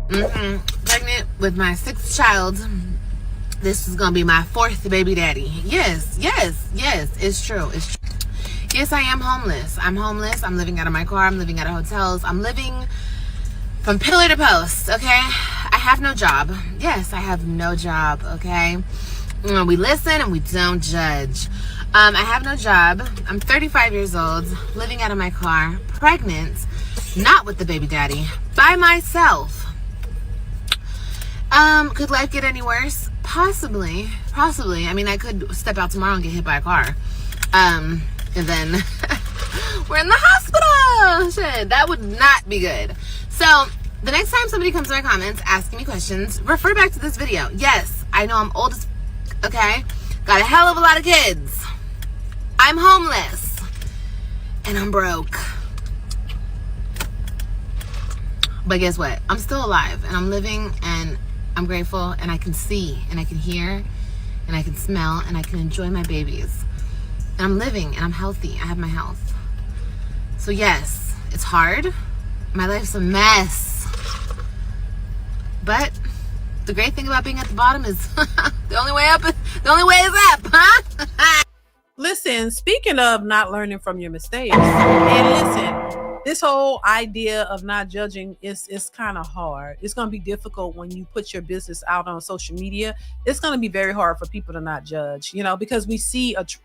Pregnant with my 6th child. This is gonna be my 4th baby daddy. Yes, it's true. Yes, I am homeless. I'm homeless. I'm living out of my car. I'm living out of hotels. I'm living from pillar to post, okay? I have no job. Yes, I have no job, okay? We listen and we don't judge. I have no job. I'm 35 years old, living out of my car, pregnant, not with the baby daddy, by myself. Could life get any worse? Possibly. I mean, I could step out tomorrow and get hit by a car. And then we're in the hospital. Shit, that would not be good. So the next time somebody comes to my comments asking me questions, refer back to this video. Yes, I know I'm old as okay? Got a hell of a lot of kids. I'm homeless. And I'm broke. But guess what? I'm still alive and I'm living and I'm grateful and I can see and I can hear and I can smell and I can enjoy my babies. And I'm living and I'm healthy. I have my health. So yes, it's hard. My life's a mess. But the great thing about being at the bottom is the only way is up, huh? Listen, speaking of not learning from your mistakes, and listen, this whole idea of not judging is kind of hard. It's going to be difficult when you put your business out on social media. It's going to be very hard for people to not judge, because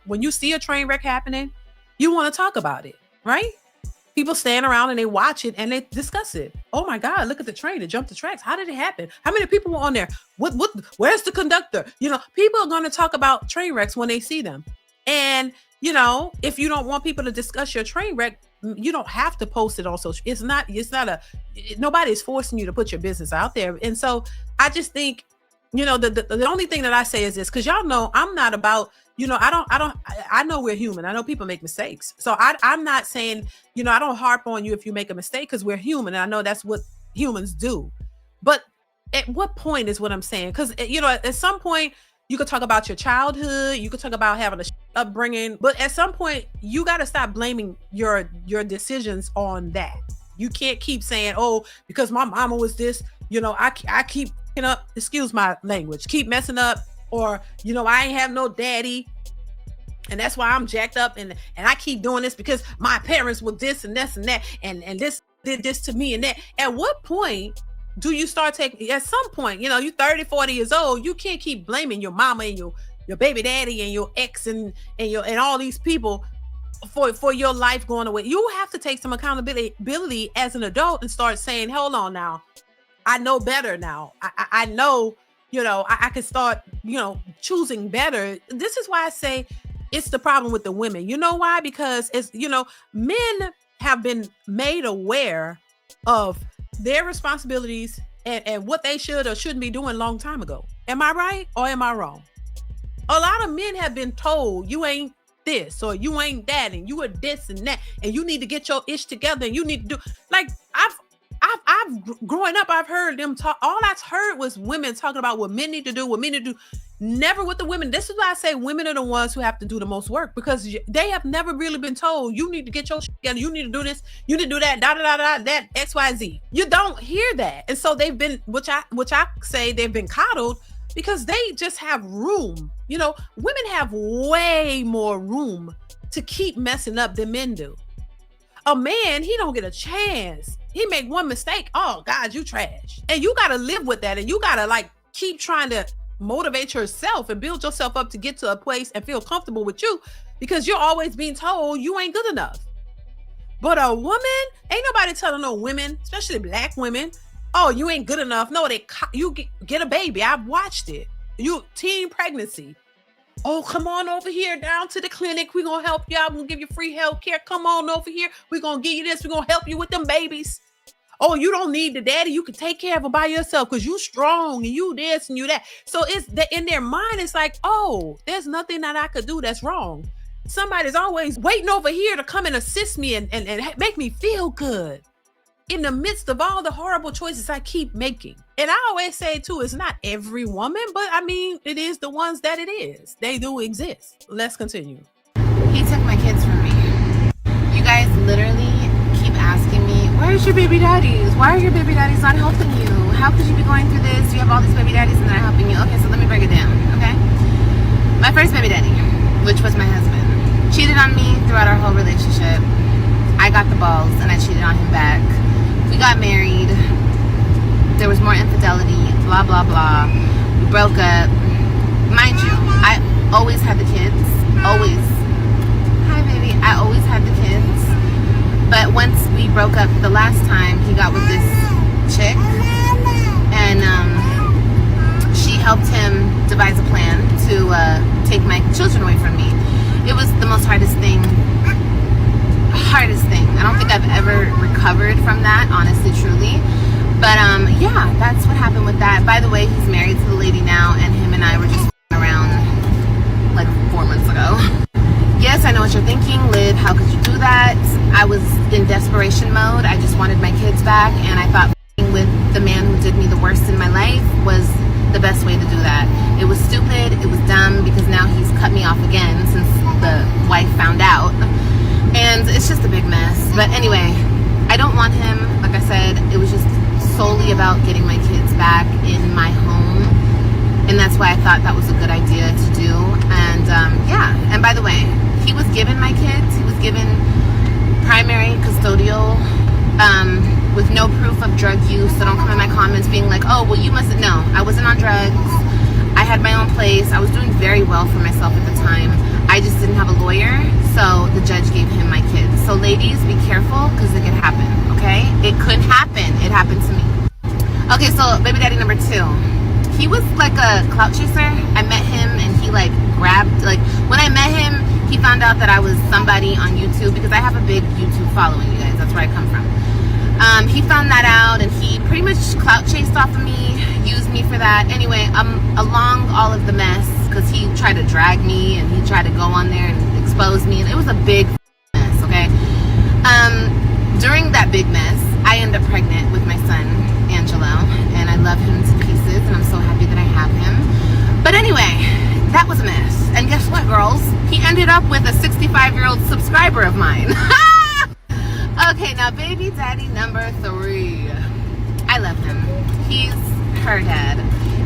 when you see a train wreck happening, you want to talk about it, right? People stand around and they watch it and they discuss it. Oh my God, look at the train. It jumped the tracks. How did it happen? How many people were on there? Where's the conductor? People are going to talk about train wrecks when they see them. And, if you don't want people to discuss your train wreck, you don't have to post it on social. Nobody's forcing you to put your business out there. And so I just think, the only thing that I say is this, because y'all know I'm not about, I know we're human. I know people make mistakes. So I'm not saying, I don't harp on you if you make a mistake because we're human. And I know that's what humans do. But at what point is what I'm saying? Because, at some point, you could talk about your childhood. You could talk about having a upbringing. But at some point, you got to stop blaming your decisions on that. You can't keep saying, oh, because my mama was this, I keep, excuse my language, keep messing up. Or, I ain't have no daddy. And that's why I'm jacked up. And I keep doing this because my parents were this and this and that. And this did this to me and that. At what point do you start taking, at some point, you're 30, 40 years old, you can't keep blaming your mama and your baby daddy and your ex and all these people for your life going away. You have to take some accountability as an adult and start saying, hold on now. I know better now. I know, I can start, choosing better. This is why I say it's the problem with the women. You know why? Because it's, men have been made aware of their responsibilities and what they should or shouldn't be doing a long time ago. Am I right or am I wrong? A lot of men have been told you ain't this or you ain't that and you are this and that and you need to get your ish together and you need to do like I've growing up, I've heard them talk. All I've heard was women talking about what men need to do, never with the women. This is why I say women are the ones who have to do the most work because they have never really been told you need to get your shit together. You need to do this. You need to do that. That X, Y, Z. You don't hear that. And so they've been, which I say they've been coddled because they just have room. Women have way more room to keep messing up than men do. A man, he don't get a chance. He make one mistake. Oh God, you trash. And you got to live with that. And you got to keep trying to motivate yourself and build yourself up to get to a place and feel comfortable with you because you're always being told you ain't good enough. But a woman, ain't nobody telling no women, especially black women, oh, you ain't good enough. No, you get a baby. I've watched it. You teen pregnancy. Oh, come on over here down to the clinic. We're going to help you out. We're going to give you free health care. Come on over here. We're going to give you this. We're going to help you with them babies. Oh, you don't need the daddy. You can take care of it by yourself because you strong and you this and you that. So it's in their mind, it's like, oh, there's nothing that I could do that's wrong. Somebody's always waiting over here to come and assist me and make me feel good in the midst of all the horrible choices I keep making. And I always say too, it's not every woman, but I mean, it is the ones that it is. They do exist. Let's continue. He took my kids from me. You guys literally keep asking me, where's your baby daddies? Why are your baby daddies not helping you? how could you be going through this? You have all these baby daddies and they're not helping you. Okay, so let me break it down, okay? My first baby daddy, which was my husband, cheated on me throughout our whole relationship. I got the balls and I cheated on him back. We got married. There was more infidelity, blah, blah, blah. We broke up. Mind you, I always had the kids. Always. Hi, baby. I always had the kids. But once we broke up the last time, he got with this chick. And she helped him devise a plan to take my children away from me. It was the most hardest thing. I don't think I've ever recovered from that, honestly, truly. But yeah, that's what happened with that. By the way, he's married to the lady now, and him and I were just around like 4 months ago. Yes, I know what you're thinking, Liv. How could you do that? I was in desperation mode. I just wanted my kids back, and I thought with the man who did me the worst in my life was the best way to do that. It was stupid. It was dumb because now he's cut me off again since the wife found out. And it's just a big mess. But anyway, I don't want him. Like I said, it was just solely about getting my kids back in my home. And that's why I thought that was a good idea to do. And yeah, and by the way, he was given my kids. He was given primary custodial with no proof of drug use. So don't come in my comments being like, oh, well, you mustn't know. I wasn't on drugs. I had my own place. I was doing very well for myself at the time. I just didn't have a lawyer, so the judge gave him my kids. So ladies, be careful because it could happen, okay? It could happen. It happened to me. Okay, so baby daddy number 2. He was like a clout chaser. I met him and he like grabbed, like when I met him, he found out that I was somebody on YouTube because I have a big YouTube following, you guys. That's where I come from. He found that out and he pretty much clout chased off of me, used me for that. Anyway, along all of the mess, because he tried to drag me and he tried to go on there and expose me, and it was a big mess, okay? During that big mess, I ended up pregnant with my son, Angelo, and I love him to pieces, and I'm so happy that I have him. But anyway, that was a mess. And guess what, girls? He ended up with a 65-year-old subscriber of mine. Okay, now baby daddy number 3. I love him. He's her dad.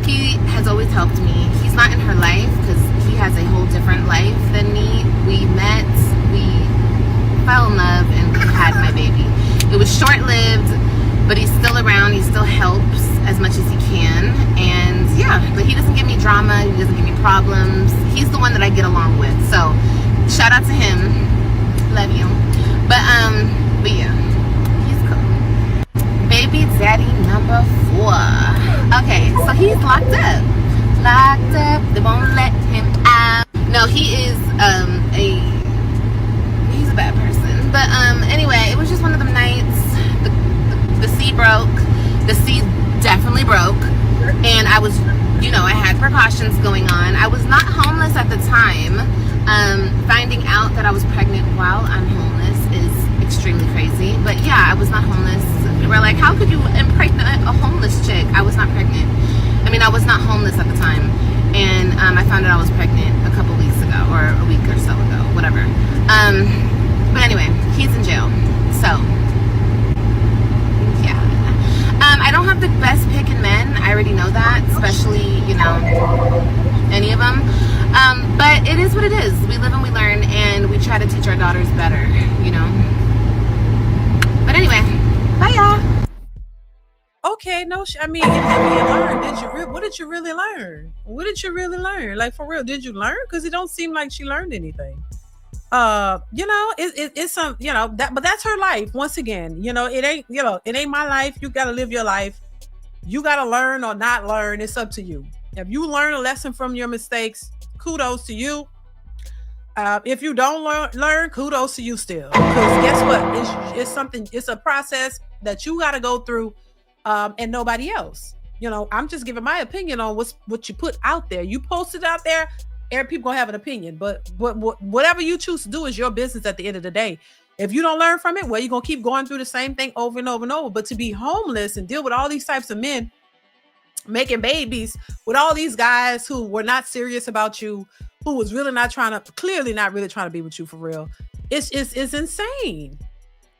He has always helped me. He's not in her life because he has a whole different life than me. We met, we fell in love, and we had my baby. It was short-lived, but he's still around. He still helps as much as he can. And yeah, but he doesn't give me drama. He doesn't give me problems. He's the one that I get along with. So shout out to him. Love you. But yeah, he's cool. Baby daddy number 4. Okay, so he's locked up. Locked up. They won't let him out. No, he is he's a bad person. But anyway, it was just one of them nights. The sea broke. The sea definitely broke, and I was, you know, I had precautions going on. I was not homeless at the time. Finding out that I was pregnant while I'm homeless is extremely crazy. But yeah, I was not homeless. People were like, how could you impregnate a homeless chick? I was not pregnant. I mean, I was not homeless at the time. And I found out I was pregnant a couple weeks ago, or a week or so ago, whatever. But anyway, he's in jail. So, yeah. I don't have the best pick in men. I already know that, especially, you know, any of them. But it is what it is. We live and we learn, and we try to teach our daughters better, you know. But anyway, bye y'all. Okay, no, I mean, learn. What did you really learn? What did you really learn? Like, for real, did you learn? Because it don't seem like she learned anything. You know, it's some, you know, that, but that's her life. Once again, you know, it ain't my life. You gotta live your life. You gotta learn or not learn. It's up to you. If you learn a lesson from your mistakes, kudos to you. If you don't learn, kudos to you still. Because guess what? It's something. It's a process that you gotta go through. And nobody else. You know, I'm just giving my opinion on what you put out there. You post it out there, every people gonna have an opinion. But whatever you choose to do is your business at the end of the day. If you don't learn from it, well, you're gonna keep going through the same thing over and over and over. But to be homeless and deal with all these types of men making babies with all these guys who were not serious about you, who was really clearly not really trying to be with you for real, it's insane.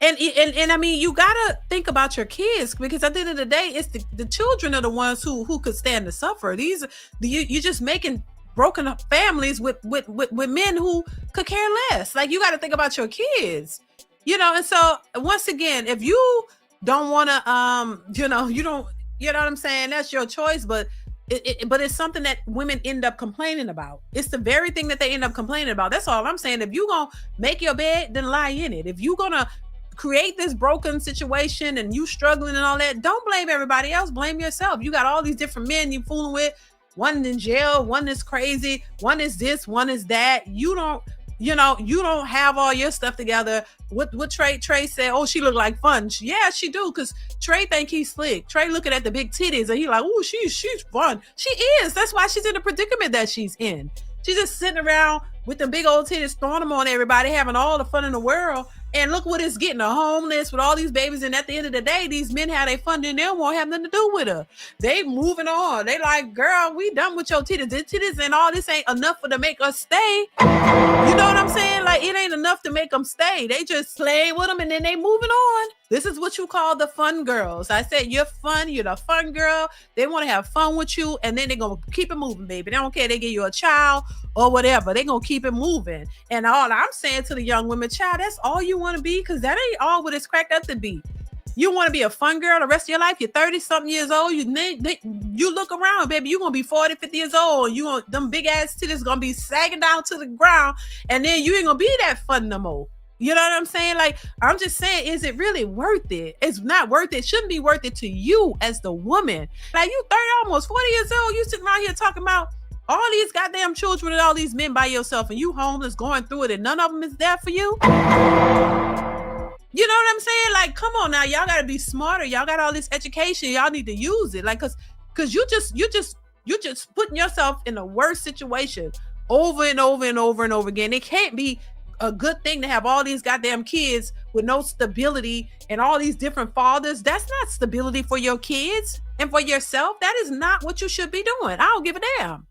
And I mean, you gotta think about your kids, because at the end of the day, it's the children are the ones who could stand to suffer. You're just making broken up families with men who could care less. Like, you got to think about your kids, and so once again, if you don't want to you don't, you know what I'm saying, that's your choice. But but it's something that women end up complaining about. It's the very thing that they end up complaining about. That's all I'm saying. If you gonna make your bed, then lie in it. If you gonna create this broken situation and you struggling and all that, don't blame everybody else, blame yourself. You got all these different men you fooling with, one in jail, one is crazy, one is this, one is that. You don't have all your stuff together. What Trey said, oh, she look like fun. Yeah, she do, because Trey think he's slick. Trey looking at the big titties and he like, oh, she's fun. She is. That's why she's in the predicament that she's in. She's just sitting around with the big old titties, throwing them on everybody, having all the fun in the world. And look what it's getting, a homeless with all these babies. And at the end of the day, these men have their fun and they don't want to have nothing to do with her. They moving on. They like, girl, we done with your titties. The titties and all this ain't enough for to make us stay. You know what I'm saying? Like, it ain't enough to make them stay. They just play with them and then they moving on. This is what you call the fun girls. I said, you're fun. You're the fun girl. They want to have fun with you, and then they're going to keep it moving, baby. They don't care. They give you a child or whatever. They're going to keep it moving. And all I'm saying to the young women, child, that's all you want to be? Because that ain't all what it's cracked up to be. You want to be a fun girl the rest of your life? You're 30-something years old. You look around, baby. You're going to be 40, 50 years old. Them big ass titties going to be sagging down to the ground. And then you ain't going to be that fun no more. You know what I'm saying? Like, I'm just saying, is it really worth it? It's not worth it. It shouldn't be worth it to you as the woman. Like, you 30, almost 40 years old. You sitting around here talking about all these goddamn children and all these men by yourself, and you homeless going through it, and none of them is there for you. You know what I'm saying? Like, come on now. Y'all got to be smarter. Y'all got all this education. Y'all need to use it. Like, cause you just putting yourself in a worse situation over and over and over and over again. It can't be a good thing to have all these goddamn kids with no stability and all these different fathers. That's not stability for your kids and for yourself. That is not what you should be doing. I don't give a damn.